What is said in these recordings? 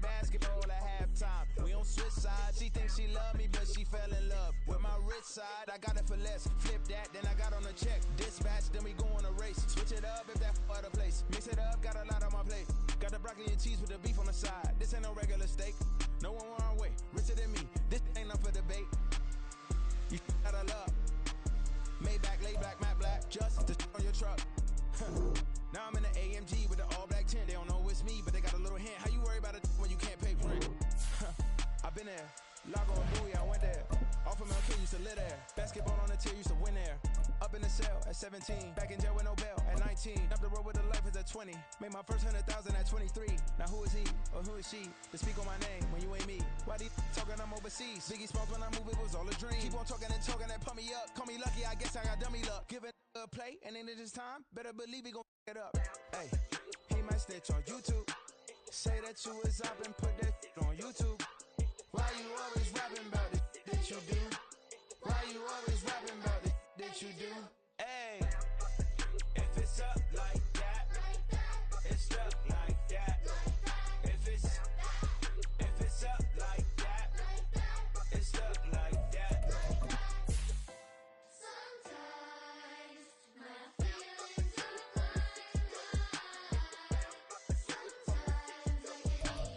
basketball at halftime. We on switch sides. She thinks she love me, but she fell in love with my rich side. I got it for less. Flip that, then I got on a check. Dispatch, then we go on a race. Switch it up if that other place. Mix it up, got a lot on my plate. Got the broccoli and cheese with the beef on the side. This ain't no regular steak. No one wrong way. Richer than me. This ain't up for debate. You got a love. Maybach, laid back, matte black. Just to on your truck. Now I'm in the AMG with the all black tint. They don't know it's me, but they got a little hint. How you worry about it when you can't pay rent? I've been there. Lago and Bowie, I went there. Off of Mount King, used to live there. Basketball on the tier, used to win there. Up in the cell at 17. Back in jail with no bail at 19. Up the road with a life as at 20. Made my first 100,000 at 23. Now who is he or who is she to speak on my name when you ain't me? Why these talking I'm overseas? Biggie Smalls when I move, it was all a dream. Keep on talking and pump me up. Call me lucky, I guess I got dummy luck. Give it a play and then it's time. Better believe he gon' it up. Hey, he might snitch on YouTube. Say that you was up and put that on YouTube. Why you always rapping about it that you do? Why you always rapping about it that you do? Hey, if it's up like that, it's stuck like that. If it's up like that, it's stuck like that. Sometimes my feelings are high. Sometimes I can't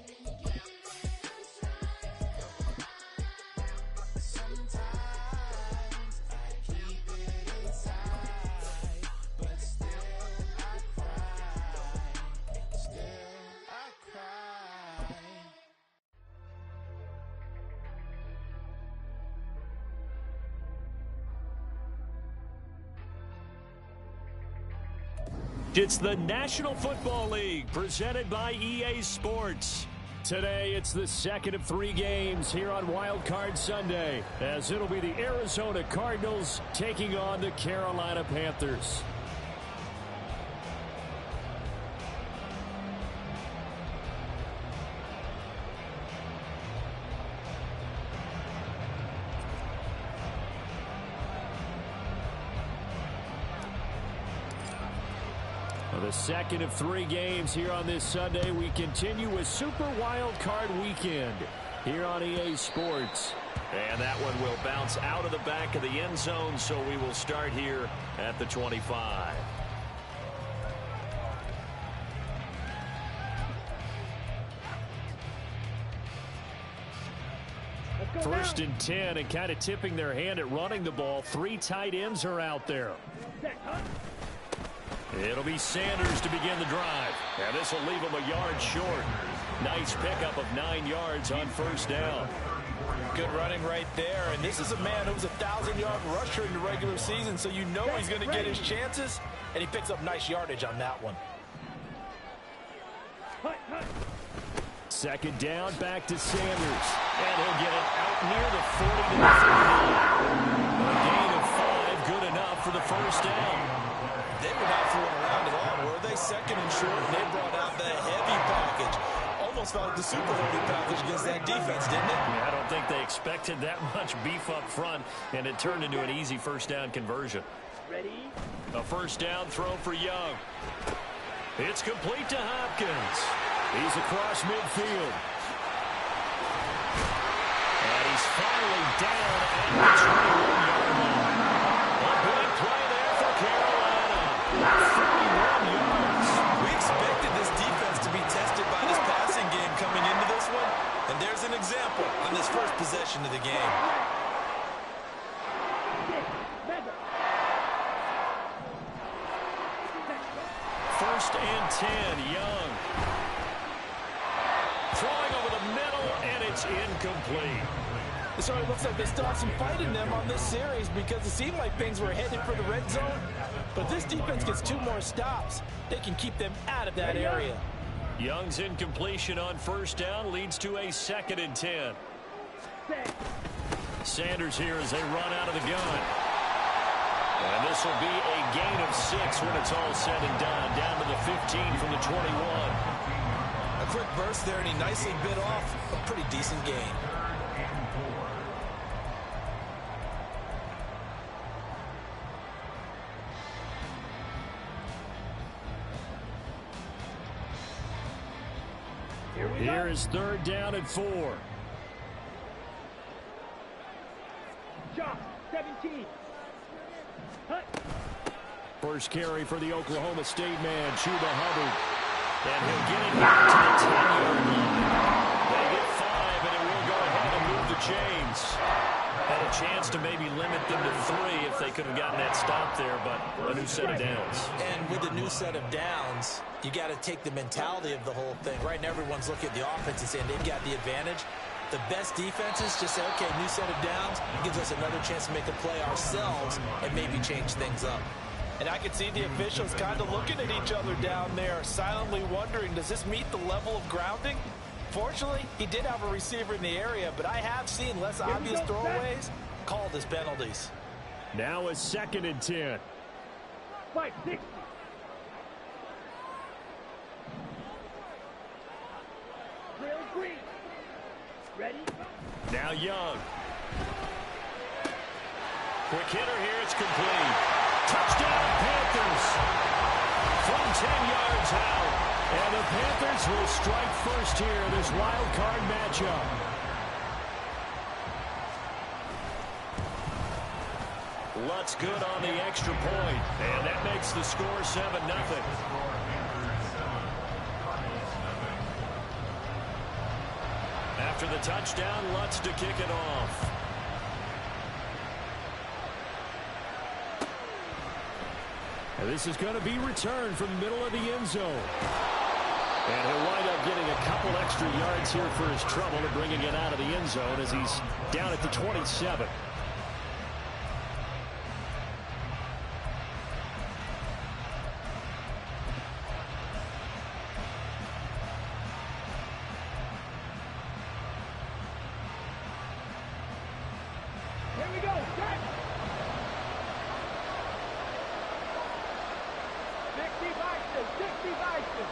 even give it a try. Sometimes I keep it inside, but still I cry. Still I cry. It's the National Football League presented by EA Sports. Today, it's the second of 3 games here on Wild Card Sunday, as it'll be the Arizona Cardinals taking on the Carolina Panthers. The second of 3 games here on this Sunday. We continue with Super Wild Card Weekend here on EA Sports. And that one will bounce out of the back of the end zone, so we will start here at the 25. First and 10, and kind of tipping their hand at running the ball. 3 tight ends are out there. It'll be Sanders to begin the drive. And this will leave him a yard short. Nice pickup of 9 yards on first down. Good running right there. And this is a man who was a 1,000-yard rusher in the regular season, so you know he's going to get his chances. And he picks up nice yardage on that one. Second down, back to Sanders. And he'll get it out near the 40 to the 39. A gain of 5, good enough for the first down. They were not fooling around at all, were they? Second and short, and they brought out the heavy package. Almost felt like the super heavy package against that defense, didn't it? Yeah, I don't think they expected that much beef up front, and it turned into an easy first down conversion. Ready? A first down throw for Young. It's complete to Hopkins. He's across midfield. And he's finally down at the 21-yard line. A big play there for Carolina. 31 yards. We expected this defense to be tested by this passing game coming into this one. And there's an example on this first possession of the game. First and 10, Young. Throwing over the middle, and it's incomplete. It sort of looks like they still have some fight in them on this series because it seemed like things were headed for the red zone. But if this defense gets 2 more stops, they can keep them out of that area. Young's incompletion on first down leads to a 2nd and 10. Sanders here as they run out of the gun. And this will be a gain of 6 when it's all said and done. Down to the 15 from the 21. A quick burst there, and he nicely bit off a pretty decent gain. Here we Here is 3rd down and 4. Job 17. First carry for the Oklahoma State man, Chuba Hubbard. And he'll get it here to the 10-yard line. They get 5, and it will go ahead and move the chains. Had a chance to maybe limit them to 3 if they could have gotten that stop there, but a new set of downs. And with a new set of downs, you got to take the mentality of the whole thing. Right now, everyone's looking at the offense and saying they've got the advantage. The best defenses just say, okay, new set of downs. It gives us another chance to make a play ourselves and maybe change things up. And I could see the officials kind of looking at each other down there, silently wondering, does this meet the level of grounding? Fortunately, he did have a receiver in the area, but I have seen less obvious throwaways called as penalties. Now a 2nd and 10. 560. Real green. Ready? Now Young. Quick hitter here, it's complete. Touchdown Panthers from 10 yards out. And the Panthers will strike first here in this wild card matchup. Lutz good on the extra point, and that makes the score 7-0. After the touchdown, Lutz to kick it off. And this is going to be returned from the middle of the end zone. And he'll wind up getting a couple extra yards here for his trouble and bringing it out of the end zone as he's down at the 27. Here we go. Set. 60 Bison. 60 Bison.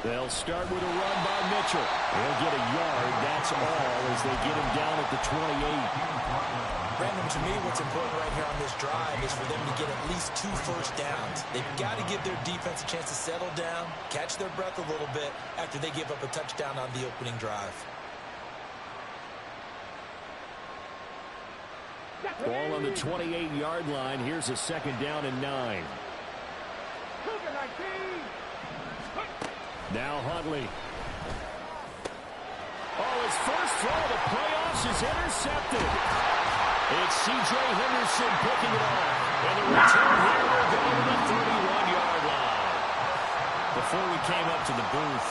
They'll start with a run by Mitchell. He'll get a yard. That's all as they get him down at the 28. Brandon, to me, what's important right here on this drive is for them to get at least 2 first downs. They've got to give their defense a chance to settle down, catch their breath a little bit after they give up a touchdown on the opening drive. Ball on the 28-yard line. Here's a 2nd down and 9. Now Huntley. Oh, his first throw of the playoffs is intercepted. It's C.J. Henderson picking it off. And the return here will go to the 31-yard line. Before we came up to the booth,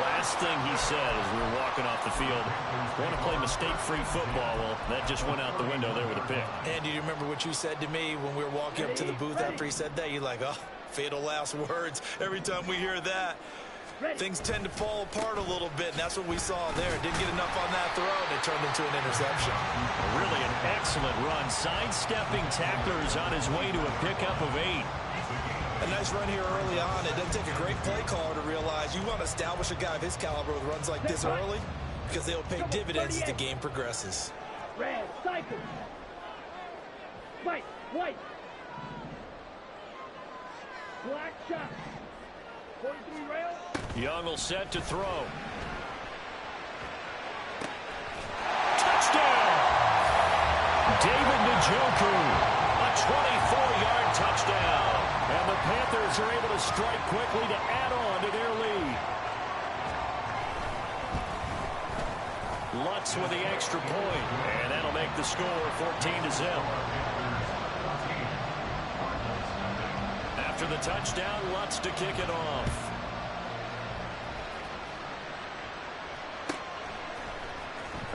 last thing he said as we were walking off the field, want to play mistake-free football. Well, that just went out the window there with a pick. And do you remember what you said to me when we were walking up to the booth after he said that? You're like, oh, fatal last words. Every time we hear that, things tend to fall apart a little bit, and that's what we saw there. Didn't get enough on that throw, and it turned into an interception. Really an excellent run. Sidestepping tacklers on his way to a pickup of 8. A nice run here early on. It doesn't take a great play caller to realize you want to establish a guy of his caliber with runs like this early because they'll pay dividends as the game progresses. Red, cycle. White, white. Black shot. 43 rail. Young will set to throw. Touchdown! David Njoku, a 24-yard touchdown. And the Panthers are able to strike quickly to add on to their lead. Lutz with the extra point, and that'll make the score 14-0. After the touchdown, Lutz to kick it off.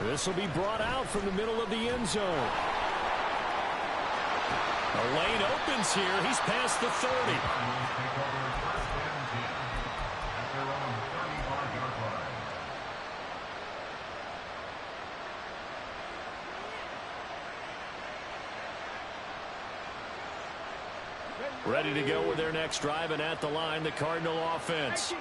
This will be brought out from the middle of the end zone. The lane opens here. He's past the 30. Ready to go with their next drive, and at the line, the Cardinal offense.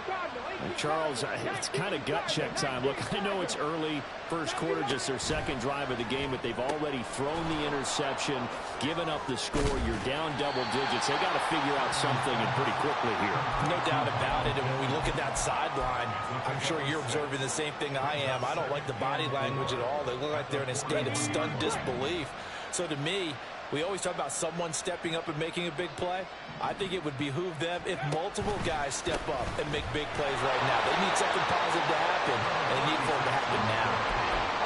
And Charles, it's kind of gut check time. Look, I know it's early, first quarter, just their second drive of the game, but they've already thrown the interception, given up the score. You're down double digits. They got to figure out something, and pretty quickly here. No doubt about it. And when we look at that sideline, I'm sure you're observing the same thing I am. I don't like the body language at all. They look like they're in a state of stunned disbelief. So to me, we always talk about someone stepping up and making a big play. I think it would behoove them if multiple guys step up and make big plays right now. They need something positive to happen, and they need for it to happen now.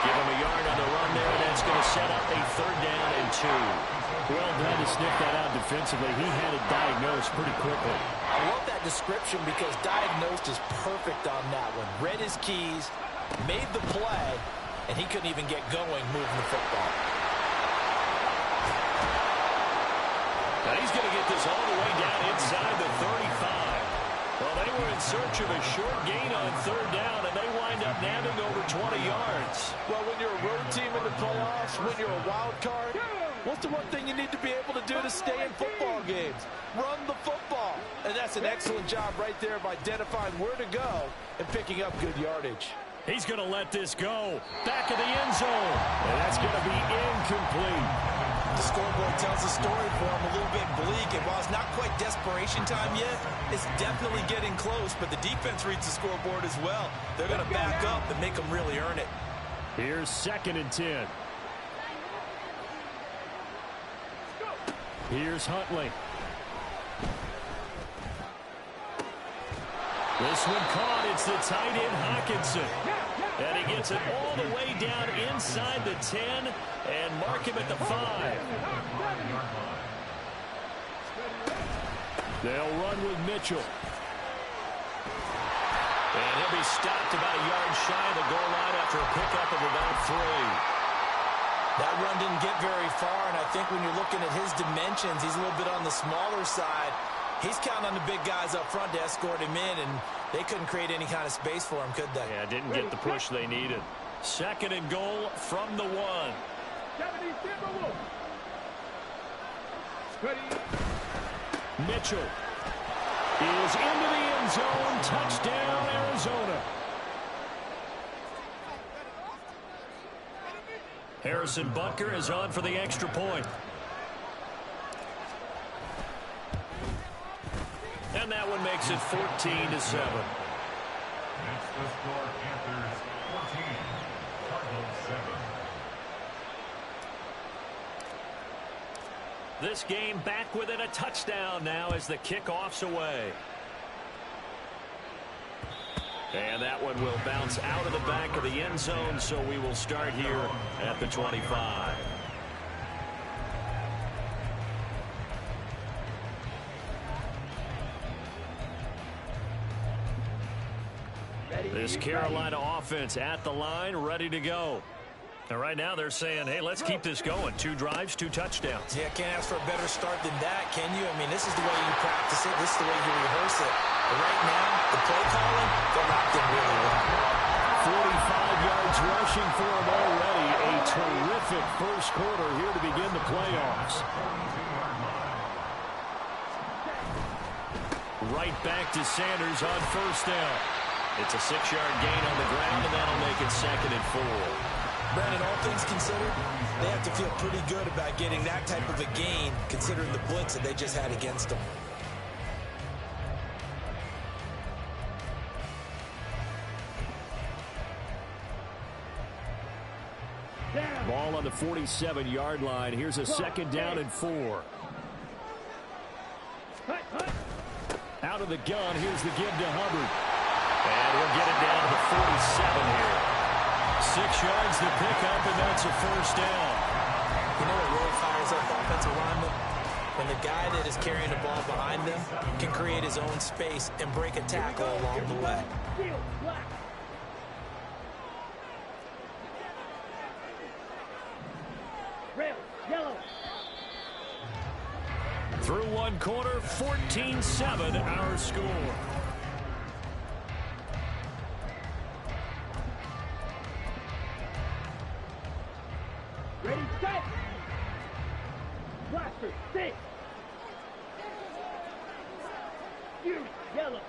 Give him a yard on the run there, and that's going to set up a 3rd down and 2. Well, glad to sniff that out defensively. He had it diagnosed pretty quickly. I love that description because diagnosed is perfect on that one. Read his keys, made the play, and he couldn't even get going moving the football. Now he's going to get this all the way down inside the 35. Well, they were in search of a short gain on 3rd down, and they wind up nabbing over 20 yards. Well, when you're a road team in the playoffs, when you're a wild card, what's the one thing you need to be able to do to stay in football games? Run the football. And that's an excellent job right there of identifying where to go and picking up good yardage. He's going to let this go. Back of the end zone. And that's going to be incomplete. The scoreboard tells the story for him, a little bit bleak. And while it's not quite desperation time yet, it's definitely getting close. But the defense reads the scoreboard as well. They're going to back up and make them really earn it. Here's 2nd and 10. Here's Huntley. This one caught. It's the tight end, Hawkinson. And he gets it all the way down inside the 10 and mark him at the 5. They'll run with Mitchell. And he'll be stopped about a yard shy of the goal line after a pickup of about 3. That run didn't get very far, and I think when you're looking at his dimensions, he's a little bit on the smaller side. He's counting on the big guys up front to escort him in, and they couldn't create any kind of space for him, could they? Yeah, didn't get the push they needed. 2nd and goal from the 1. Mitchell is into the end zone. Touchdown, Arizona. Harrison Butker is on for the extra point. And that one makes it 14-7. That's the score. Panthers 14, Cardinals 7. This game back within a touchdown now as the kickoff's away. And that one will bounce out of the back of the end zone, so we will start here at the 25. This Carolina offense at the line, ready to go. And right now they're saying, hey, let's keep this going. 2 drives, 2 touchdowns. Yeah, can't ask for a better start than that, can you? I mean, this is the way you practice it. This is the way you rehearse it. But right now, the play calling, they're locked in really well. 45 yards rushing for him already. A terrific first quarter here to begin the playoffs. Right back to Sanders on 1st down. It's a 6-yard gain on the ground, and that'll make it 2nd and 4. Brandon, all things considered, they have to feel pretty good about getting that type of a gain, considering the blitz that they just had against them. Ball on the 47-yard line. Here's a 2nd down and 4. Out of the gun, here's the give to Hubbard. And he'll get it down to the 47 here. 6 yards to pick up, and that's a 1st down. You know what really fires up offensive linemen? When the guy that is carrying the ball behind them can create his own space and break a tackle along the way. Red, yellow. Through one quarter, 14-7 our score. Ready, set. Blaster, 6. Fury, yellow.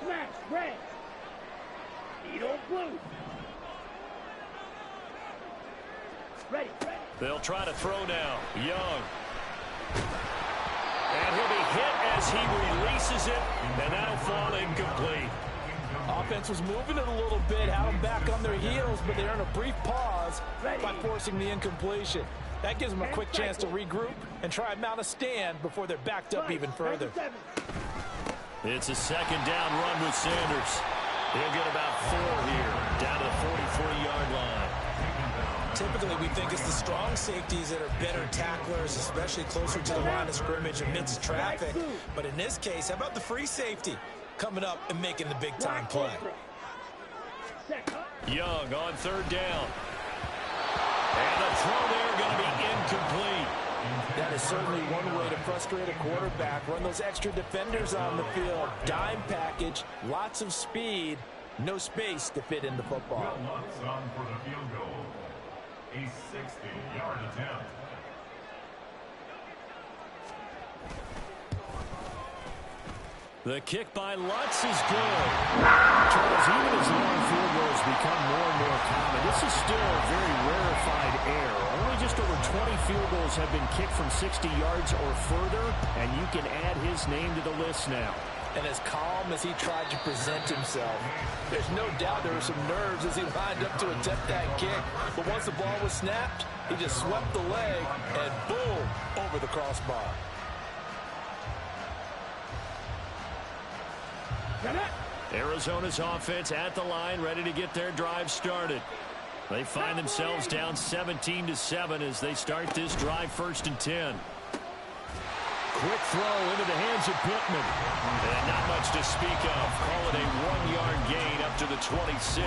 Smash, red. Needle, blue. Ready. They'll try to throw now. Young. And he'll be hit as he releases it, and that'll fall incomplete. Offense was moving it a little bit, had them back on their heels, but they earned a brief pause by forcing the incompletion. That gives them a quick chance to regroup and try and mount a stand before they're backed up even further. It's a second down run with Sanders. He'll get about 4 here, down to the 43-yard line. Typically, we think it's the strong safeties that are better tacklers, especially closer to the line of scrimmage amidst traffic. But in this case, how about the free safety coming up and making the big-time play? Young on 3rd down. And the throw there going to be incomplete. That is certainly one way to frustrate a quarterback. Run those extra defenders on the field. Dime package, lots of speed, no space to fit in the football. Lutz on for the field goal. A 60-yard attempt. The kick by Lutz is good. Charles, even as long field goals become more and more common, this is still a very rarefied air. Only just over 20 field goals have been kicked from 60 yards or further, and you can add his name to the list now. And as calm as he tried to present himself, there's no doubt there were some nerves as he lined up to attempt that kick. But once the ball was snapped, he just swept the leg and boom, over the crossbar. Arizona's offense at the line, ready to get their drive started. They find themselves down 17-7 as they start this drive 1st and 10. Quick throw into the hands of Pittman. And not much to speak of. Call it a 1-yard gain up to the 26.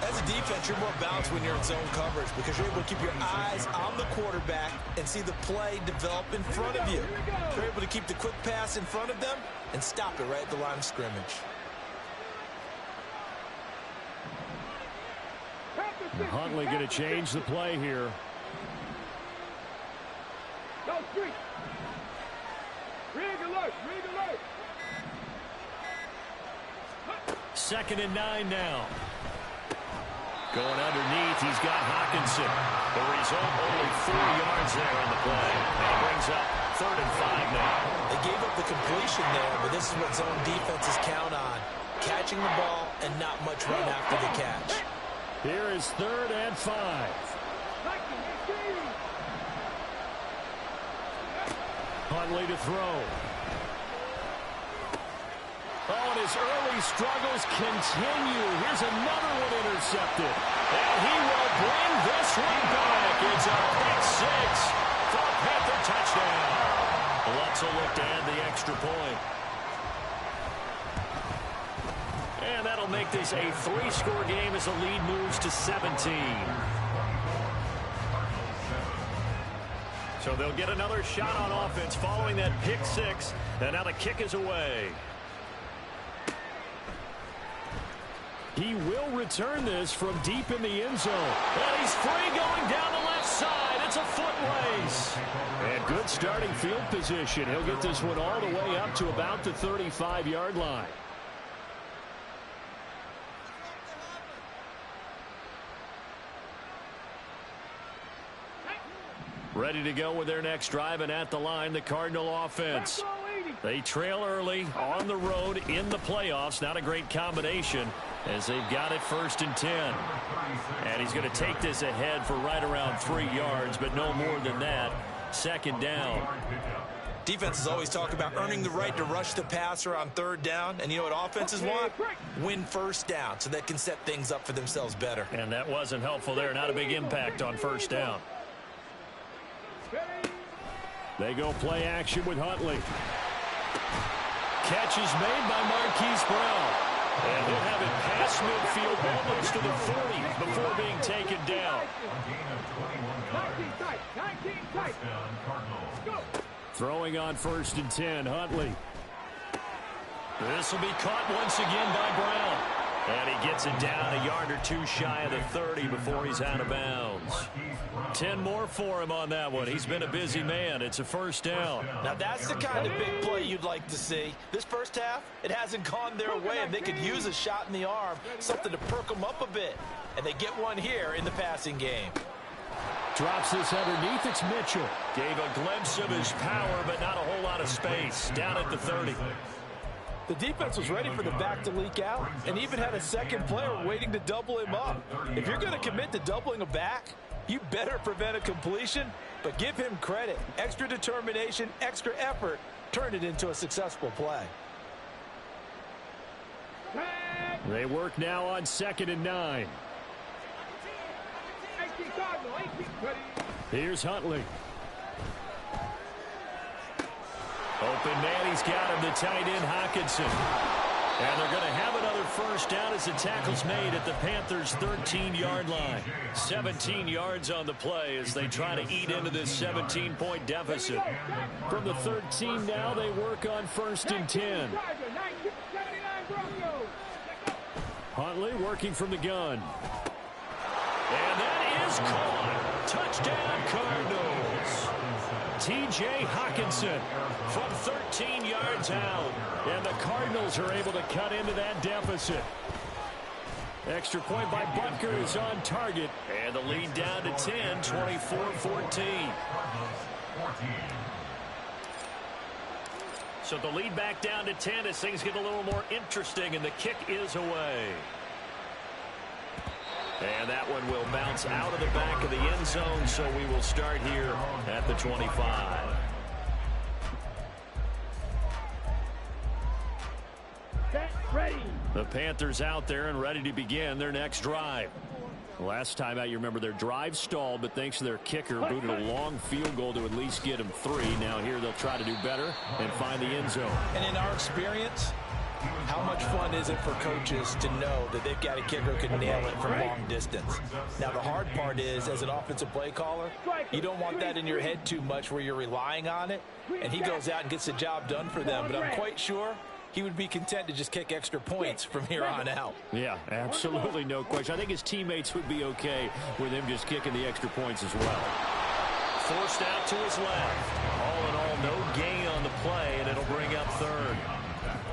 As a defense, you're more balanced when you're in zone coverage because you're able to keep your eyes on the quarterback and see the play develop in front of you. You're able to keep the quick pass in front of them and stop it right at the line of scrimmage. And Huntley going to change the play here. Go street. Rig alert. 2nd and 9 now. Going underneath, he's got Hawkinson. The result, only 4 yards there on the play. And it brings up 3rd and 5 now. They gave up the completion there, but this is what zone defenses count on. Catching the ball and not much run after the catch. Here is 3rd and 5. Huntley to throw. Oh, and his early struggles continue. Here's another one intercepted. And he will bring this one back. It's a pick 6 for a Panther touchdown. Lutz will look to add the extra point. And that'll make this a 3-score game as the lead moves to 17. So they'll get another shot on offense following that pick 6. And now the kick is away. He will return this from deep in the end zone. And he's free going down the left side. It's a foot race. And good starting field position. He'll get this one all the way up to about the 35-yard line. Ready to go with their next drive, and at the line, the Cardinal offense. They trail early on the road in the playoffs. Not a great combination as they've got it 1st and 10. And he's going to take this ahead for right around 3 yards, but no more than that. 2nd down. Defenses always talk about earning the right to rush the passer on 3rd down. And you know what offenses want? Win 1st down so they can set things up for themselves better. And that wasn't helpful there. Not a big impact on 1st down. They go play action with Huntley. Catch is made by Marquise Brown. And he'll have it past midfield almost to the 40 before being taken down. Throwing on 1st and 10, Huntley. This will be caught once again by Brown. And he gets it down a yard or two shy of the 30 before he's out of bounds. 10 more for him on that one. He's been a busy man. It's a first down. Now that's the kind of big play you'd like to see. This first half, it hasn't gone their way, and they could use a shot in the arm, something to perk them up a bit. And they get one here in the passing game. Drops this underneath. It's Mitchell. Gave a glimpse of his power, but not a whole lot of space. Down at the 30. The defense was ready for the back to leak out and even had a second player waiting to double him up. If you're going to commit to doubling a back, you better prevent a completion, but give him credit. Extra determination, extra effort turned it into a successful play. They work now on 2nd and 9. Here's Huntley. Open man, he's got him, the tight end, Hockenson. And they're going to have another first down as the tackle's made at the Panthers' 13-yard line. 17 yards on the play as they try to eat into this 17-point deficit. From the 13 now, they work on 1st and 10. Huntley working from the gun. And that is caught. Touchdown, Cardinals. T.J. Hockenson from 13 yards out. And the Cardinals are able to cut into that deficit. Extra point by Butker is on target. And the lead down to 10, 24-14. So the lead back down to 10 as things get a little more interesting, and the kick is away. And that one will bounce out of the back of the end zone, so we will start here at the 25. Set, ready. The Panthers out there and ready to begin their next drive. Last time out, you remember their drive stalled, but thanks to their kicker, booted a long field goal to at least get them 3. Now here they'll try to do better and find the end zone. And in our experience, how much fun is it for coaches to know that they've got a kicker who can nail it from long distance? Now, the hard part is, as an offensive play caller, you don't want that in your head too much where you're relying on it, and he goes out and gets the job done for them. But I'm quite sure he would be content to just kick extra points from here on out. Yeah, absolutely no question. I think his teammates would be okay with him just kicking the extra points as well. Forced out to his left. All in all, no gain on the play, and it'll bring up 3rd.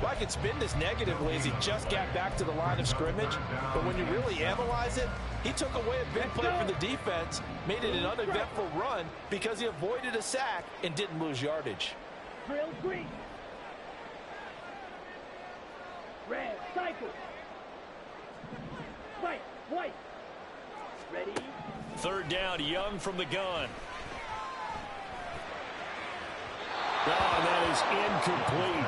Well, I could spin this negatively as he just got back to the line of scrimmage, but when you really analyze it, he took away a big play for the defense, made it an uneventful run because he avoided a sack and didn't lose yardage. Drill green. Red, cycle. White, white. Ready. 3rd down, Young from the gun. Oh, and that is incomplete.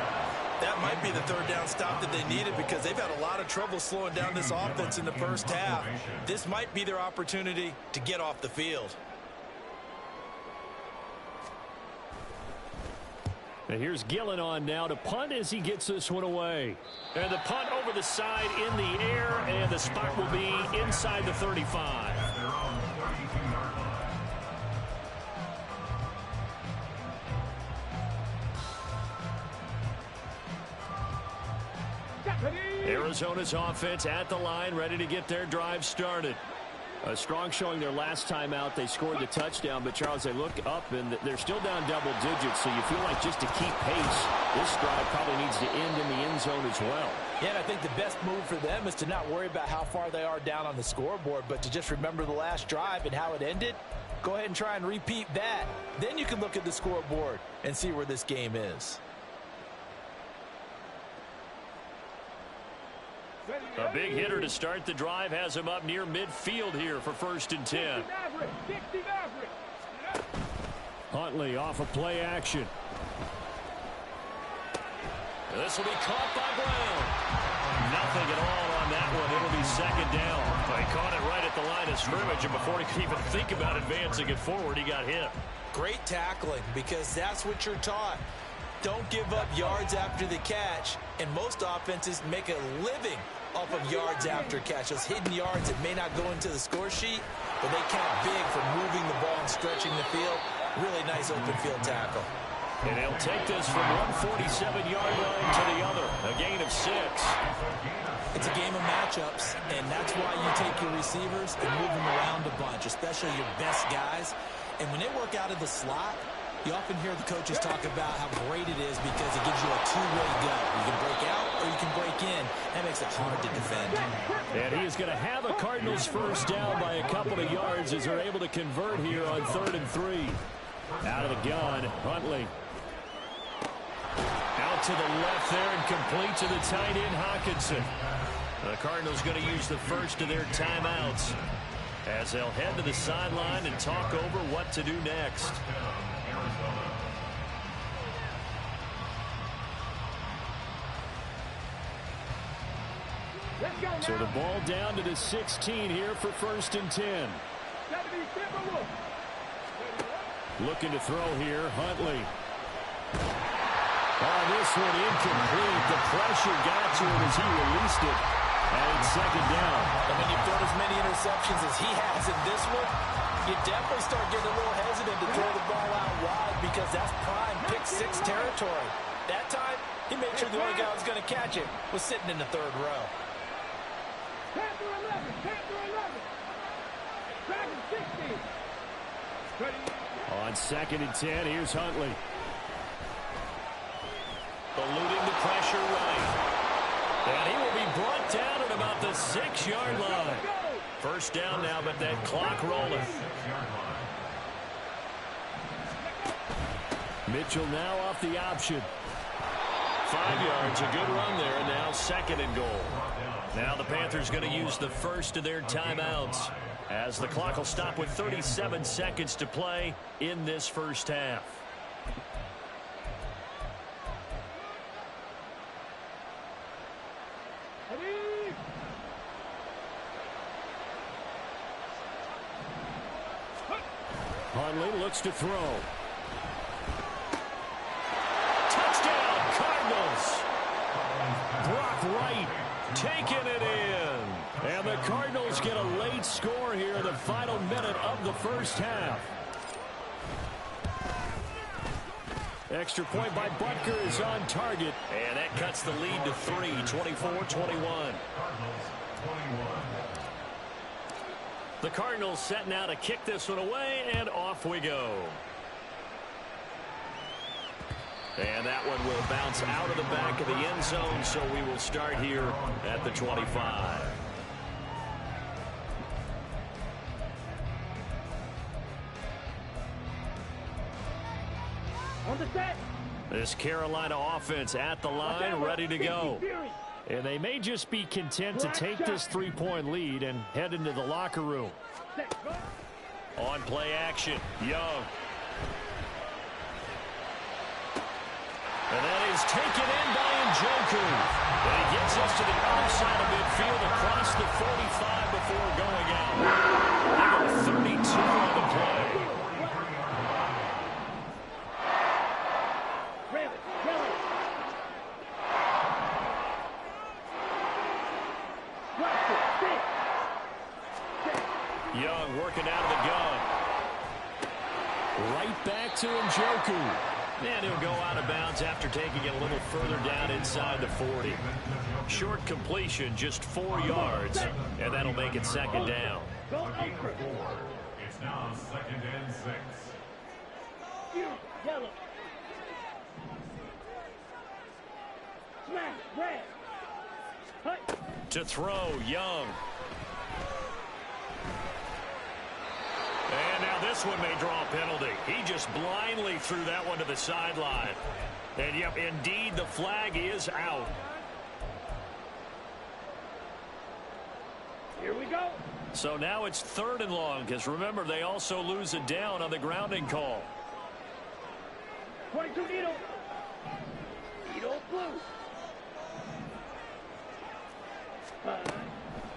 That might be the 3rd down stop that they needed because they've had a lot of trouble slowing down this offense in the first half. This might be their opportunity to get off the field. And here's Gillen on now to punt as he gets this one away. And the punt over the side in the air, and the spot will be inside the 35. Arizona's offense at the line, ready to get their drive started. A strong showing their last time out. They scored the touchdown, but Charles, they look up and they're still down double digits, so you feel like just to keep pace, this drive probably needs to end in the end zone as well. Yeah, and I think the best move for them is to not worry about how far they are down on the scoreboard, but to just remember the last drive and how it ended. Go ahead and try and repeat that. Then you can look at the scoreboard and see where this game is. A big hitter to start the drive has him up near midfield here for 1st and 10. Huntley off of play action. And this will be caught by Brown. Nothing at all on that one. It'll be 2nd down. He caught it right at the line of scrimmage, and before he could even think about advancing it forward, he got hit. Great tackling, because that's what you're taught. Don't give up yards after the catch, and most offenses make a living off of yards after catch. Those hidden yards that may not go into the score sheet, but they count big for moving the ball and stretching the field. Really nice open field tackle. And he'll take this from one 47-yard line to the other. A gain of 6. It's It's a game of matchups, and that's why you take your receivers and move them around a bunch, especially your best guys. And when they work out of the slot, you often hear the coaches talk about how great it is because it gives you a two-way go. You can break out or you can break in. That makes it hard to defend. And he is going to have a Cardinals first down by a couple of yards as they're able to convert here on 3rd and 3. Out of the gun, Huntley. Out to the left there and complete to the tight end, Hawkinson. The Cardinals going to use the first of their timeouts as they'll head to the sideline and talk over what to do next. So the ball down to the 16 here for 1st and 10. Looking to throw here, Huntley. Oh, this one incomplete. The pressure got to him as he released it. And it's 2nd down. And when you've thrown as many interceptions as he has in this one, you definitely start getting a little hesitant to throw the ball out wide because that's prime pick 6 territory. That time, he made sure the only guy who was going to catch it was sitting in the 3rd row. Panther 11, Panther 11. Dragon 16. Ready. On 2nd and 10, here's Huntley. Eluding the pressure right. And he will be brought down at about the 6-yard line. First down now, but that clock rolling. Mitchell now off the option. 5 yards, a good run there, and now 2nd and goal. Now the Panthers going to use the first of their timeouts as the clock will stop with 37 seconds to play in this first half. Huntley looks to throw. Touchdown, Cardinals. Brock Wright taking it in. And the Cardinals get a late score here in the final minute of the first half. Extra point by Butker is on target. And that cuts the lead to 3, 24-21. The Cardinals setting out to kick this one away, and off we go. And that one will bounce out of the back of the end zone, so we will start here at the 25. On the set. This Carolina offense at the line, ready to go. And they may just be content to take this 3-point lead and head into the locker room. On play action, Young. And that is taken in by Njoku. And he gets us to the other side of midfield across the 45 before going out. They go 32 on the play. Young working out of the gun. Right back to Njoku. And he'll go out of bounds after taking it a little further down inside the 40. Short completion, just 4 yards, and that'll make it 2nd down. It's now 2nd and 6. Yellow. Smash, red. To throw, Young. And now this one may draw a penalty. He just blindly threw that one to the sideline. And, yep, indeed, the flag is out. Here we go. So now it's 3rd and long, because remember, they also lose a down on the grounding call. 22 needle. Needle blue.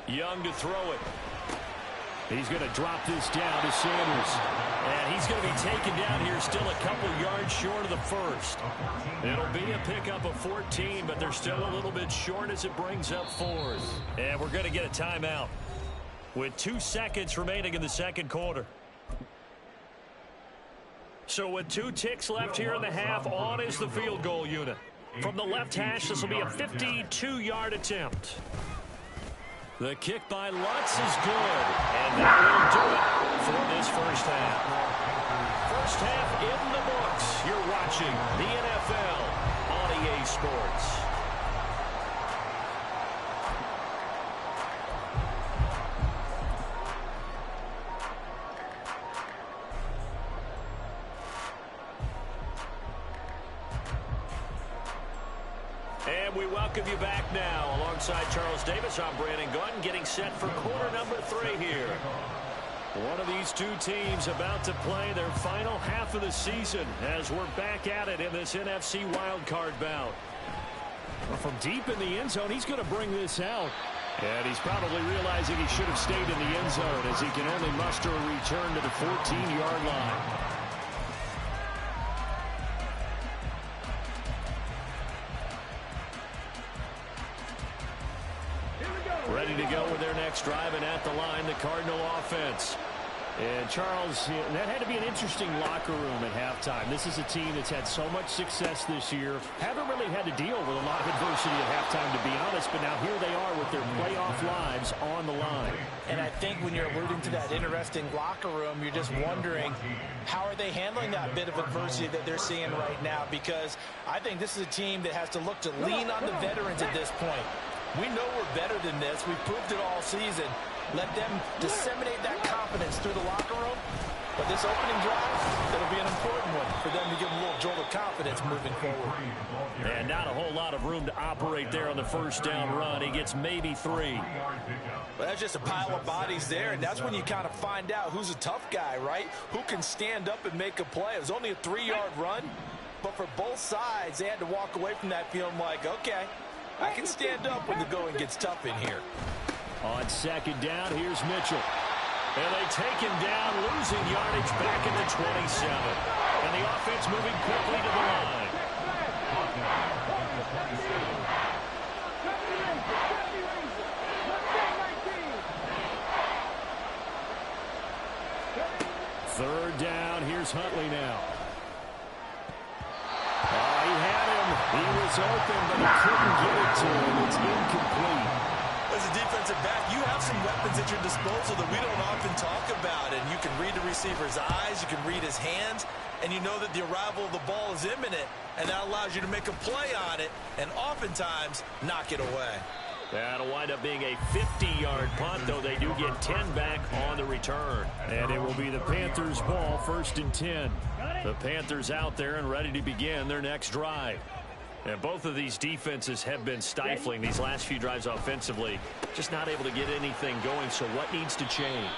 Young to throw it. He's going to drop this down to Sanders. And he's going to be taken down here still a couple yards short of the first. It'll be a pickup of 14, but they're still a little bit short as it brings up 4th. And we're going to get a timeout with 2 seconds remaining in the 2nd quarter. So with 2 ticks left here in the half, on is the field goal unit. From the left hash, this will be a 52-yard attempt. The kick by Lutz is good. And that will do it for this first half. First half in the books. You're watching the NFL on EA Sports. And we welcome you back now. Alongside Charles Davis, I'm Brandon Gunn, getting set for quarter number 3 here. One of these two teams about to play their final half of the season as we're back at it in this NFC wildcard bout. Well, from deep in the end zone, he's going to bring this out. And he's probably realizing he should have stayed in the end zone as he can only muster a return to the 14-yard line. Ready to go with their next drive, and at the line, the Cardinal offense. And Charles, that had to be an interesting locker room at halftime. This is a team that's had so much success this year. Haven't really had to deal with a lot of adversity at halftime, to be honest, but now here they are with their playoff lives on the line. And I think when you're alluding to that interesting locker room, you're just wondering, how are they handling that bit of adversity that they're seeing right now? Because I think this is a team that has to look to lean on the veterans at this point. We know we're better than this. We've proved it all season. Let them disseminate that confidence through the locker room. But this opening drive, it'll be an important one for them to give them a little jolt of confidence moving forward. And not a whole lot of room to operate there on the first down run. He gets maybe 3. Well, that's just a pile of bodies there, and that's when you kind of find out who's a tough guy, right? Who can stand up and make a play. It was only a 3-yard run, but for both sides, they had to walk away from that feeling like, okay, I can stand up when the going gets tough in here. On second down, here's Mitchell. And they take him down, losing yardage back in the 27. And the offense moving quickly to the line. Third down, here's Huntley now. He had him. He was open, but he couldn't get it to him. It's incomplete. As a defensive back, you have some weapons at your disposal that we don't often talk about. And you can read the receiver's eyes, you can read his hands, and you know that the arrival of the ball is imminent, and that allows you to make a play on it and oftentimes knock it away. That'll wind up being a 50-yard punt, though they do get 10 back on the return. And it will be the Panthers' ball, 1st and 10. The Panthers out there and ready to begin their next drive. And both of these defenses have been stifling these last few drives offensively. Just not able to get anything going, so what needs to change?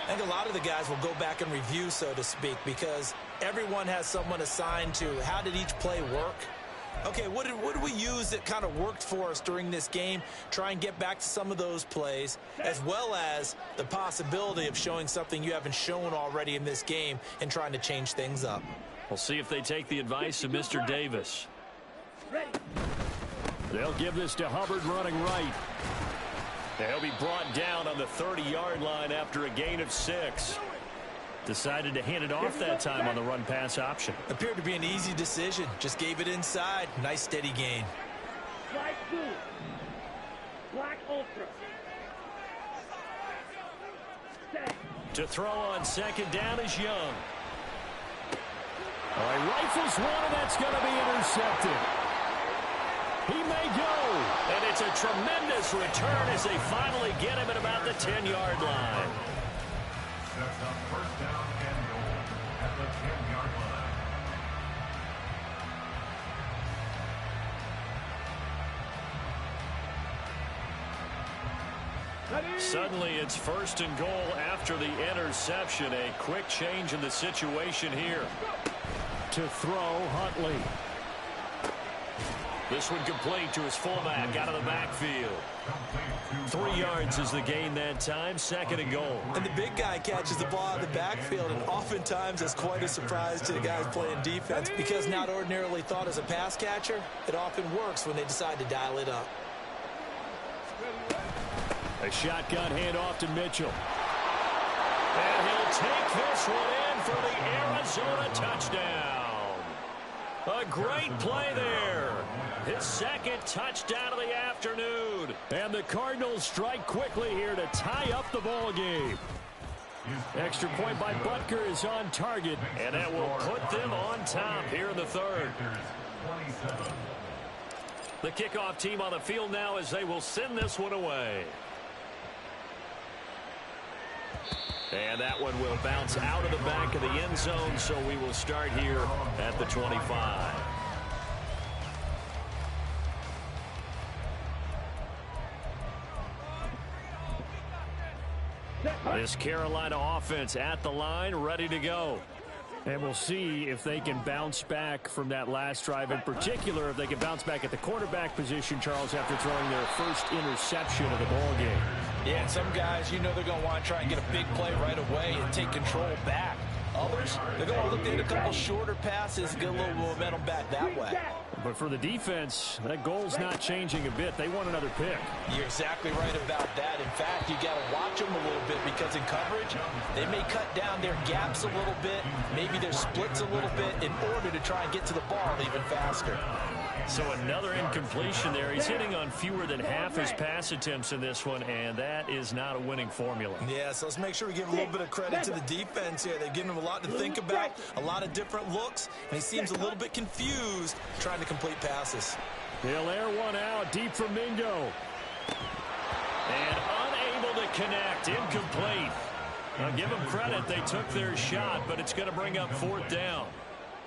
I think a lot of the guys will go back and review, so to speak, because everyone has someone assigned to how did each play work. Okay, what did we use that kind of worked for us during this game? Try and get back to some of those plays, as well as the possibility of showing something you haven't shown already in this game and trying to change things up. We'll see if they take the advice of Mr. Davis. They'll give this to Hubbard running right. They'll be brought down on the 30-yard line after a gain of 6. Decided to hand it off that time on the run-pass option. Appeared to be an easy decision. Just gave it inside. Nice, steady gain. Strike 2. Black Ultra. Set. To throw on second down is Young. All right, rifles one, and that's going to be intercepted. He may go. And it's a tremendous return as they finally get him at about the 10-yard line. That's a first down and goal at the 10-yard line. Suddenly it's 1st and goal after the interception. A quick change in the situation here. To throw, Huntley. This one complete to his fullback out of the backfield. 3 yards is the gain that time, 2nd and goal. And the big guy catches the ball out of the backfield, and oftentimes that's quite a surprise to the guys playing defense because not ordinarily thought as a pass catcher, it often works when they decide to dial it up. A shotgun handoff to Mitchell. And he'll take this one in for the Arizona touchdown. A great play there. His second touchdown of the afternoon. And the Cardinals strike quickly here to tie up the ball game. Extra point by Butker is on target, and that will put them on top here in the third. The kickoff team on the field now as they will send this one away. And that one will bounce out of the back of the end zone, so we will start here at the 25. This Carolina offense at the line, ready to go. And we'll see if they can bounce back from that last drive. In particular, if they can bounce back at the quarterback position, Charles, after throwing their first interception of the ball game. Yeah, and some guys, you know they're going to want to try and get a big play right away and take control back. Others, they're going to look at a couple shorter passes, get a little momentum back that way. But for the defense, that goal's not changing a bit. They want another pick. You're exactly right about that. In fact, you got to watch them a little bit because in coverage, they may cut down their gaps a little bit, maybe their splits a little bit in order to try and get to the ball even faster. So another incompletion there. He's hitting on fewer than half his pass attempts in this one, and that is not a winning formula. Yeah, so let's make sure we give a little bit of credit to the defense here. They've given him a lot to think about, a lot of different looks, and he seems a little bit confused trying to complete passes. He'll air one out deep from Mingo. And unable to connect, incomplete. Now give them credit, they took their shot, but it's going to bring up fourth down.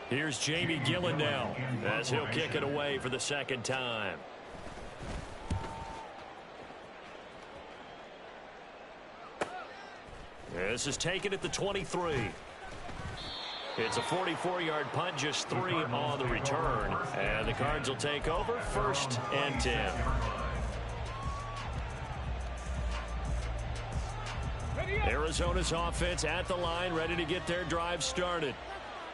Here's Jamie Gillen now as he'll kick it away for the second time. This is taken at the 23. It's a 44-yard punt, just 3 on the return. And the Cards will take over, 1st and 10. Arizona's offense at the line, ready to get their drive started.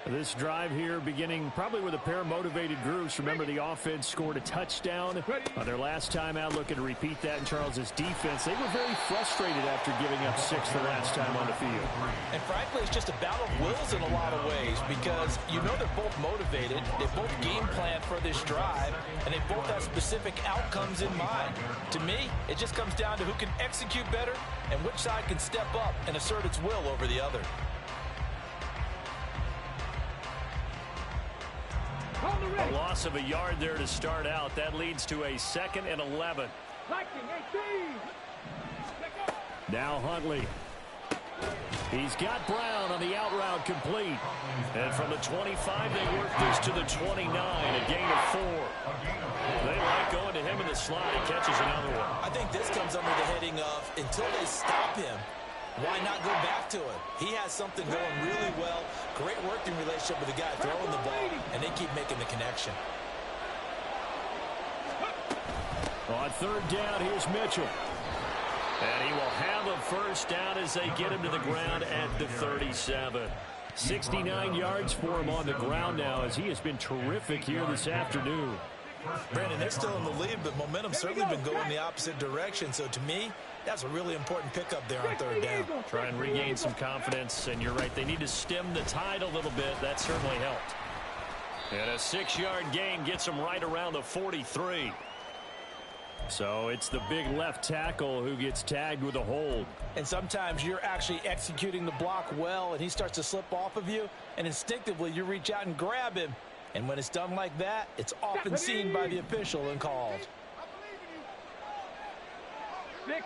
This drive here beginning probably with a pair of motivated groups. Remember, the offense scored a touchdown on their last time out, looking to repeat that in Charles's defense. They were very frustrated after giving up 6 the last time on the field. And frankly, it's just a battle of wills in a lot of ways because you know they're both motivated. They both game planned for this drive, and they both have specific outcomes in mind. To me, it just comes down to who can execute better and which side can step up and assert its will over the other. A loss of a yard there to start out. That leads to a 2nd and 11. Now Huntley. He's got Brown on the out route complete. And from the 25, they work this to the 29, a gain of 4. They like going to him in the slot. He catches another one. I think this comes under the heading of until they stop him, why not go back to it? He has something going really well. Great working relationship with the guy throwing the ball, and they keep making the connection. On 3rd down, here's Mitchell. And he will have a first down as they get him to the ground at the 37. 69 yards for him on the ground now as he has been terrific here this afternoon. Brandon, they're still in the lead, but momentum's certainly been going the opposite direction. So to me, that's a really important pickup there on 3rd down. Try and regain some confidence, and you're right, they need to stem the tide a little bit. That certainly helped. And a 6-yard gain gets them right around the 43. So it's the big left tackle who gets tagged with a hold. And sometimes you're actually executing the block well, and he starts to slip off of you, and instinctively you reach out and grab him. And when it's done like that, it's often seen by the official and called.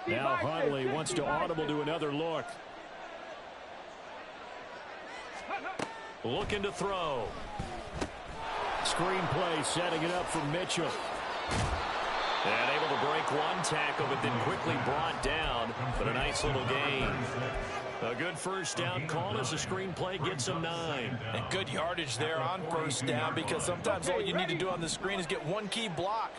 Now Huntley wants to audible to another look. Looking to throw. Screenplay setting it up for Mitchell. And able to break one tackle, but then quickly brought down. But a nice little gain. A good first down call as the screenplay gets him 9. And good yardage there on first down because sometimes all you need to do on the screen is get one key block.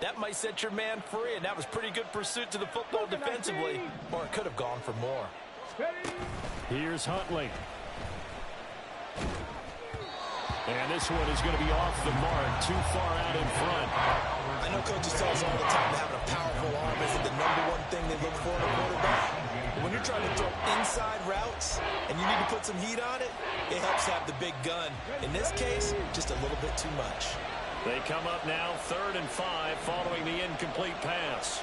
That might set your man free, and that was pretty good pursuit to the football defensively, or it could have gone for more. Here's Huntley. And this one is going to be off the mark, too far out in front. I know coaches tell us all the time that having a powerful arm isn't the #1 thing they look for in a quarterback. But when you're trying to throw inside routes and you need to put some heat on it, it helps have the big gun. In this case, just a little bit too much. They come up now 3rd and 5 following the incomplete pass.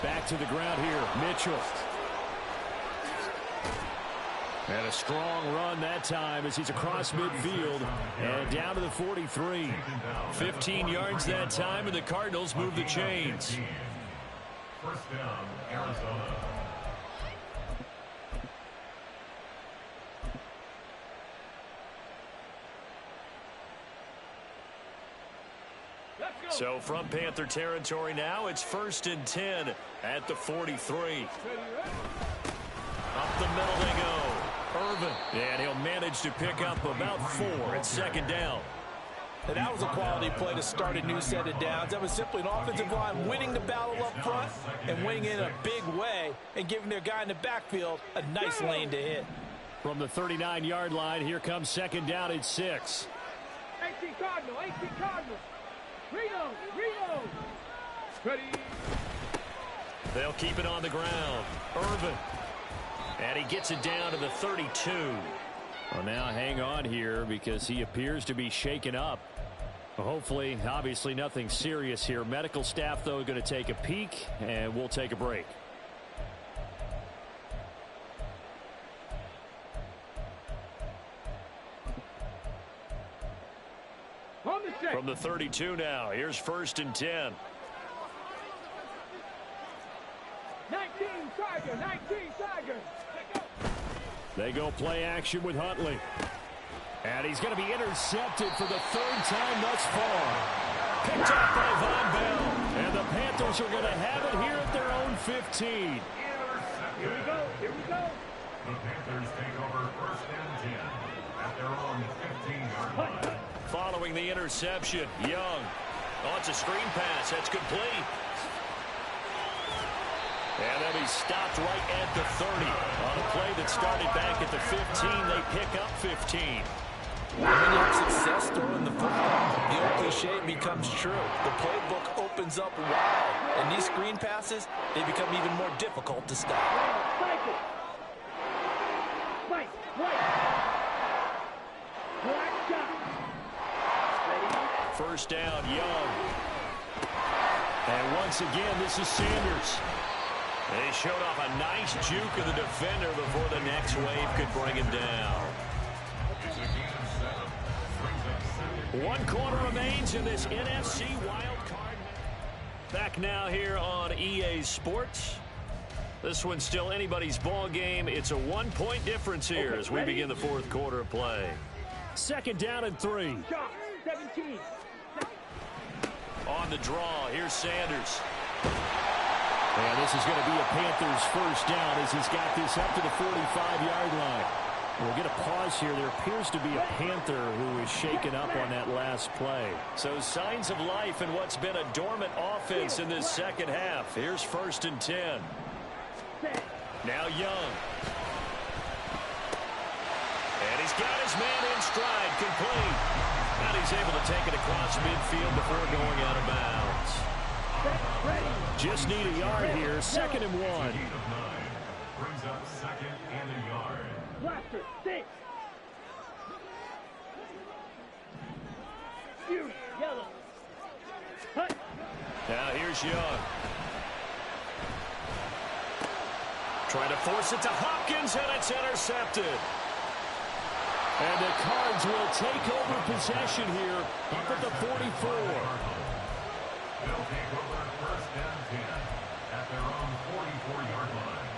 Back to the ground here, Mitchell. And a strong run that time as he's across midfield and down to the 43. 15 yards that time, and the Cardinals move the chains. First down, Arizona. So from Panther territory now, it's 1st and 10 at the 43. Up the middle they go. Irvin, and he'll manage to pick up about 4 at 2nd down. And that was a quality play to start a new set of downs. That was simply an offensive line winning the battle up front and winning in a big way and giving their guy in the backfield a nice lane to hit. From the 39-yard line, here comes 2nd down at 6. 18 Cardinal, 18 Cardinal. Reno. Ready. They'll keep it on the ground. Irvin. And he gets it down to the 32. Well, now hang on here because he appears to be shaken up. Hopefully, obviously nothing serious here. Medical staff, though, going to take a peek, and we'll take a break. From the 32 now, here's 1st and 10. 19 Tiger. They go play action with Huntley. And he's going to be intercepted for the 3rd time thus far. Picked up by Von Bell. And the Panthers are going to have it here at their own 15. Here we go. The Panthers take over 1st and 10 at their own 15-yard line. Following the interception, Young. Oh, it's a screen pass. That's complete. And then he's stopped right at the 30. On a play that started back at the 15, they pick up 15. When you have success throwing the football, the old cliche becomes true. The playbook opens up wide, and these screen passes, they become even more difficult to stop. Right. Black shot. 1st down, Young. And once again, this is Sanders. They showed off a nice juke of the defender before the next wave could bring him down. 1 quarter remains in this NFC wild card. Back now here on EA Sports. This one's still anybody's ball game. It's a 1-point difference here as we begin the 4th quarter of play. 2nd down and 3. Shot. 17. On the draw, here's Sanders. And this is going to be a Panthers 1st down as he's got this up to the 45-yard line. We'll get a pause here. There appears to be a Panther who is shaken up on that last play. So signs of life in what's been a dormant offense in this 2nd half. Here's 1st and 10. Now Young. And he's got his man in stride, complete. And he's able to take it across midfield before going out of bounds. Just need a yard here. 2nd and 1. Brings up 2nd and a yard. Blaster. 6. Yellow. Now here's Young. Trying to force it to Hopkins, and it's intercepted. And the Cards will take over possession here up at the 44. They'll take over 1st and 10 at their own 44-yard line.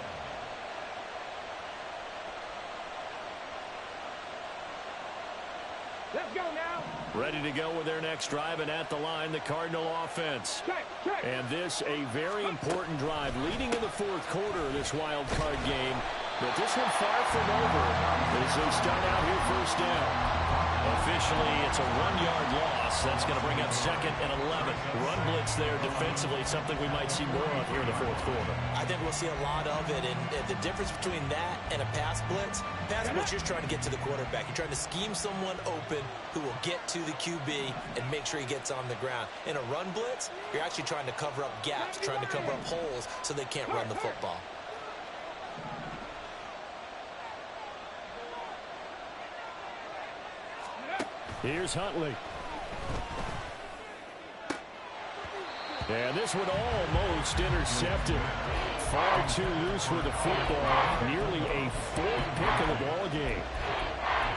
Let's go now. Ready to go with their next drive, and at the line, the Cardinal offense. Check. And this a very important drive leading in the 4th quarter of this wild card game. But this one far from over as they start out here 1st down. Officially, it's a 1-yard loss. That's going to bring up 2nd and 11. Run blitz there defensively, something we might see more of here in the fourth quarter. I think we'll see a lot of it, and the difference between that and a pass blitz, you're just trying to get to the quarterback. You're trying to scheme someone open who will get to the QB and make sure he gets on the ground. In a run blitz, you're actually trying to cover up gaps, trying to cover up holes so they can't run the football. Here's Huntley. And this one almost intercepted. Far too loose with the football. Nearly a 4th pick of the ball game.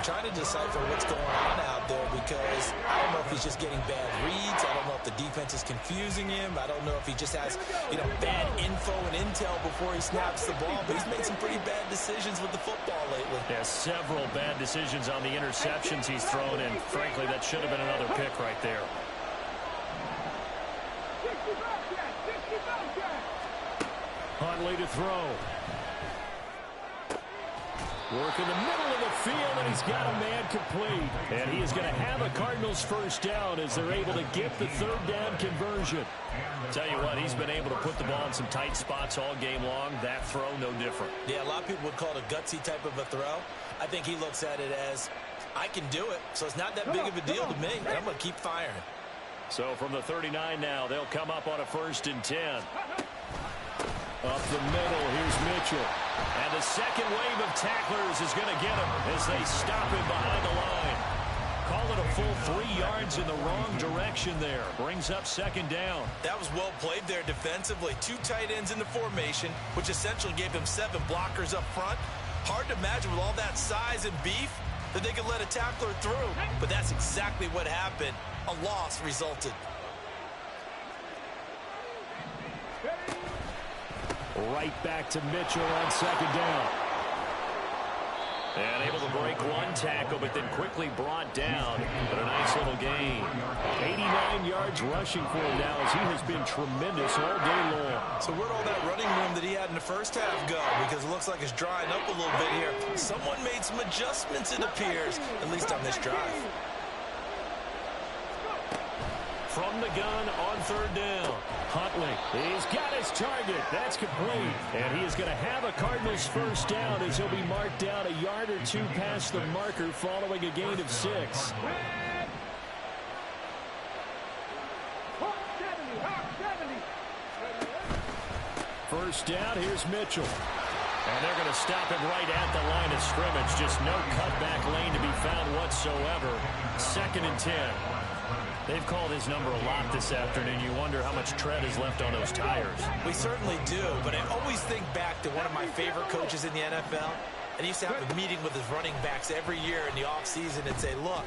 Trying to decipher what's going on out there because I don't know if he's just getting bad reads. I don't know if the defense is confusing him. I don't know if he just has, bad info and intel before he snaps the ball. But he's made some pretty bad decisions with the football lately. Yeah, several bad decisions on the interceptions he's thrown, and frankly, that should have been another pick right there. Huntley to throw. Work in the middle of the field, and he's got a man complete. And he is going to have a Cardinals first down as they're able to get the 3rd down conversion. Tell you what, he's been able to put the ball in some tight spots all game long. That throw, no different. Yeah, a lot of people would call it a gutsy type of a throw. I think he looks at it as, I can do it, so it's not that big of a deal to me, and I'm going to keep firing. So from the 39 now, they'll come up on a 1st and 10. Up the middle, here's Mitchell. And the second wave of tacklers is going to get him as they stop him behind the line. Call it a full 3 yards in the wrong direction there. Brings up 2nd down. That was well played there defensively. 2 tight ends in the formation, which essentially gave them 7 blockers up front. Hard to imagine with all that size and beef that they could let a tackler through. But that's exactly what happened. A loss resulted. Right back to Mitchell on 2nd down. And able to break one tackle, but then quickly brought down. But a nice little gain. 89 yards rushing for him now as he has been tremendous all day long. So where'd all that running room that he had in the first half go? Because it looks like it's drying up a little bit here. Someone made some adjustments, it appears, at least on this drive. From the gun on 3rd down. Huntley, he's got his target. That's complete. And he is going to have a Cardinals first down as he'll be marked down a yard or 2 past the marker following a gain of 6. First down, here's Mitchell. And they're going to stop him right at the line of scrimmage. Just no cutback lane to be found whatsoever. 2nd and 10. They've called his number a lot this afternoon. You wonder how much tread is left on those tires. We certainly do, but I always think back to one of my favorite coaches in the NFL. And he used to have a meeting with his running backs every year in the offseason and say, look,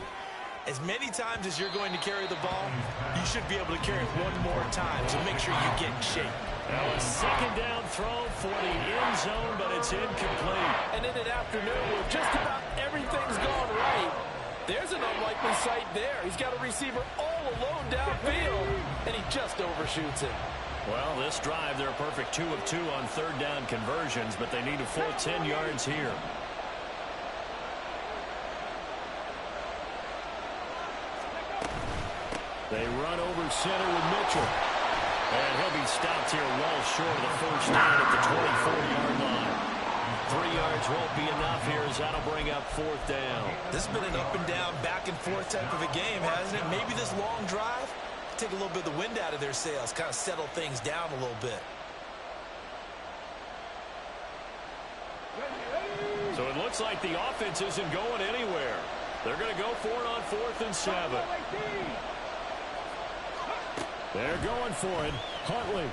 as many times as you're going to carry the ball, you should be able to carry it one more time, so make sure you get in shape. Now a 2nd down throw for the end zone, but it's incomplete. And in an afternoon where just about everything's gone right, there's an unlikely sight there. He's got a receiver all alone downfield, and he just overshoots him. Well, this drive, they're a perfect 2 of 2 on 3rd down conversions, but they need a full 10 yards here. They run over center with Mitchell. And he'll be stopped here well short of the first down at the 24-yard line. 3 yards won't be enough here as that'll bring up 4th down. This has been an up and down, back and forth type of a game, hasn't it? Maybe this long drive take a little bit of the wind out of their sails, kind of settle things down a little bit. So it looks like the offense isn't going anywhere. They're going to go for it on 4th and 7. They're going for it. Huntley.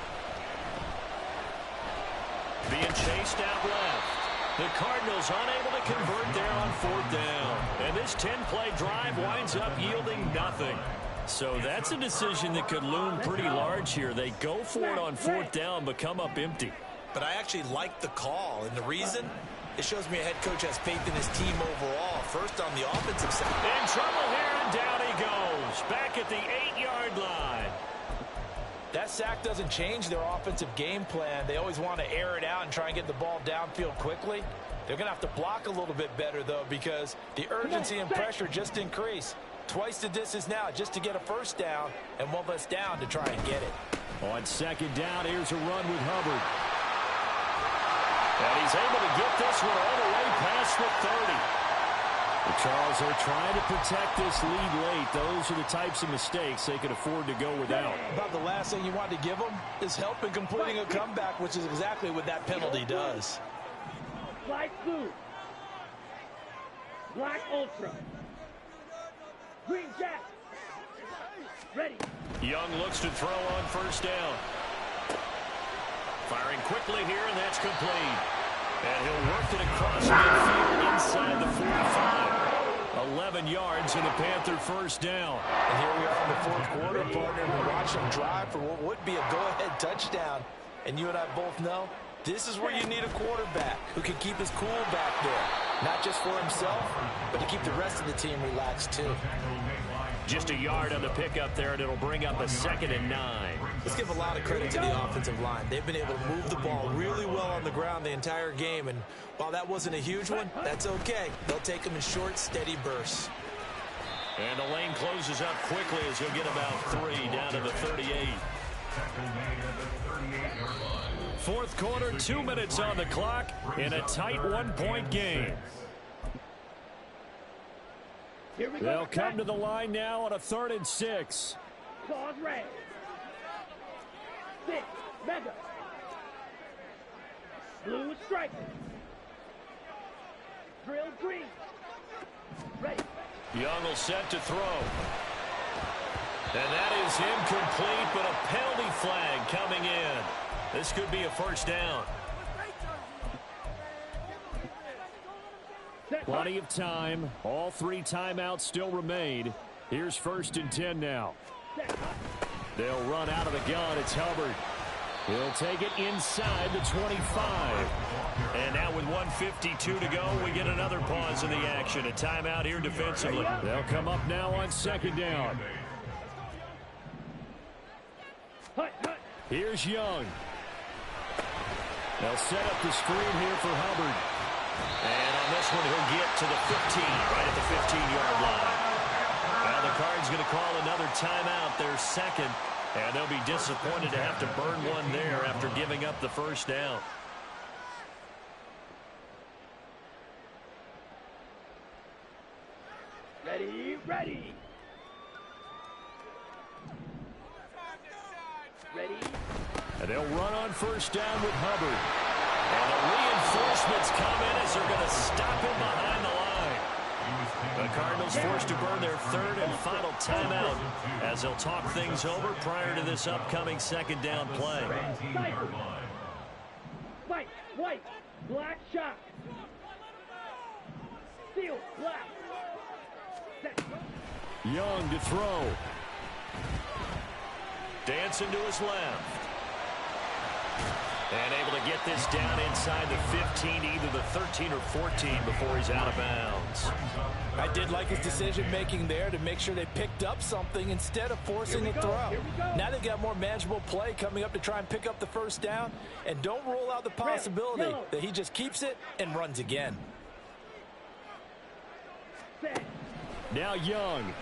Being chased out left. The Cardinals unable to convert there on 4th down. And this 10-play drive winds up yielding nothing. So that's a decision that could loom pretty large here. They go for it on 4th down, but come up empty. But I actually like the call, and the reason? It shows me a head coach has faith in his team overall. First on the offensive side. In trouble here, and down he goes. Back at the 8-yard line. That sack doesn't change their offensive game plan. They always want to air it out and try and get the ball downfield quickly. They're going to have to block a little bit better, though, because the urgency and pressure just increase. Twice the distance now just to get a first down, and one less down to try and get it. On second down, here's a run with Hubbard. And he's able to get this one all the way past the 30. The Charles are trying to protect this lead late. Those are the types of mistakes they can afford to go without. About the last thing you want to give them is help in completing a comeback, which is exactly what that penalty does. Black blue. Black ultra. Green jack. Ready. Young looks to throw on first down. Firing quickly here, and that's complete. And he'll work it across midfield inside the 45. 11 yards and a Panther first down. And here we are in the fourth quarter, partner. We're watching them drive for what would be a go-ahead touchdown. And you and I both know this is where you need a quarterback who can keep his cool back there. Not just for himself, but to keep the rest of the team relaxed, too. Just a yard on the pickup there, and it'll bring up a 2nd and 9. Let's give a lot of credit to the offensive line. They've been able to move the ball really well on the ground the entire game, and while that wasn't a huge one, that's okay. They'll take them in short, steady bursts. And the lane closes up quickly as he'll get about 3 down to the 38. Fourth quarter, 2 minutes on the clock in a tight 1-point game. They'll come to the line now on a 3rd and 6. Claws red. 6. Mega. Blue striker. Drill green. Ready. Young will set to throw. And that is incomplete, but a penalty flag coming in. This could be a first down. Plenty of time. All 3 timeouts still remain. Here's 1st and 10 now. They'll run out of the gun. It's Hubbard. He'll take it inside the 25. And now with 1:52 to go, we get another pause in the action. A timeout here defensively. They'll come up now on 2nd down. Here's Young. They'll set up the screen here for Hubbard. And on this one, he'll get to the 15, right at the 15-yard line. Now the Cards going to call another timeout, their 2nd, and they'll be disappointed to have to burn one there after giving up the first down. Ready, ready. Ready. And they'll run on first down with Hubbard. And the reinforcements come in as they're going to stop him behind the line. The Cardinals forced to burn their 3rd and final timeout as they'll talk things over prior to this upcoming 2nd down play. White, white, black shot. Steel, black. Set. Young to throw. Dancing to his left. And able to get this down inside the 15, either the 13 or 14 before he's out of bounds. I did like his decision-making there to make sure they picked up something instead of forcing a throw. Now they've got more manageable play coming up to try and pick up the first down. And don't rule out the possibility that he just keeps it and runs again. Now Young.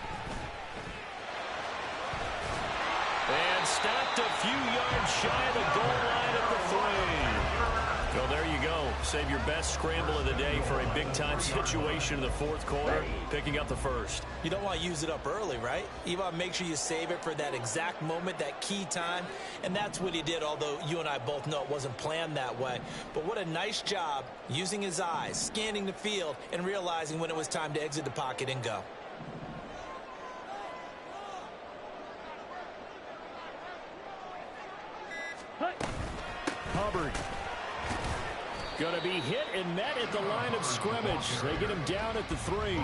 And stopped a few yards shy of the goal line at the 3. So there you go. Save your best scramble of the day for a big-time situation in the fourth quarter, picking up the first. You don't want to use it up early, right? You want to make sure you save it for that exact moment, that key time. And that's what he did, although you and I both know it wasn't planned that way. But what a nice job using his eyes, scanning the field, and realizing when it was time to exit the pocket and go. Hubbard. Going to be hit and met at the line of scrimmage. They get him down at the 3.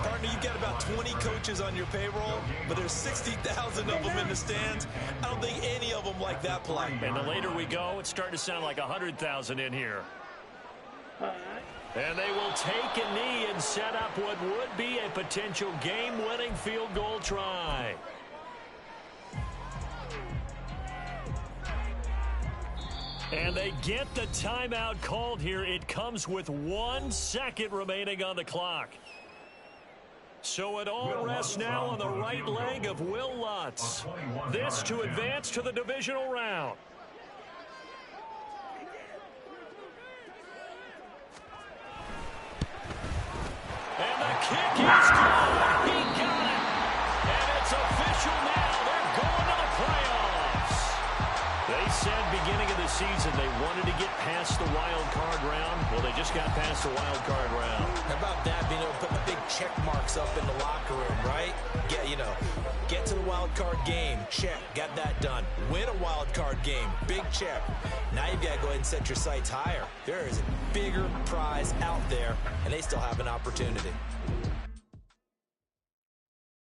Partner, you've got about 20 coaches on your payroll, but there's 60,000 of them in the stands. I don't think any of them like that play. And the later we go, it's starting to sound like 100,000 in here. And they will take a knee and set up what would be a potential game-winning field goal try. And they get the timeout called here. It comes with 1 second remaining on the clock. So it all rests now on the right leg of Will Lutz. This to advance to the divisional round. And the kick is good. He got it. And it's official now. They're going to the playoffs. They said beginning of the season they wanted to get past the wild card round. Well, they just got past the wild card round. How about that, being able to put the big check marks up in the locker room, right? Get to the wild card game. Check. Got that done. Win a wild card game. Big check. Now you've got to go ahead and set your sights higher. There is a bigger prize out there, and they still have an opportunity.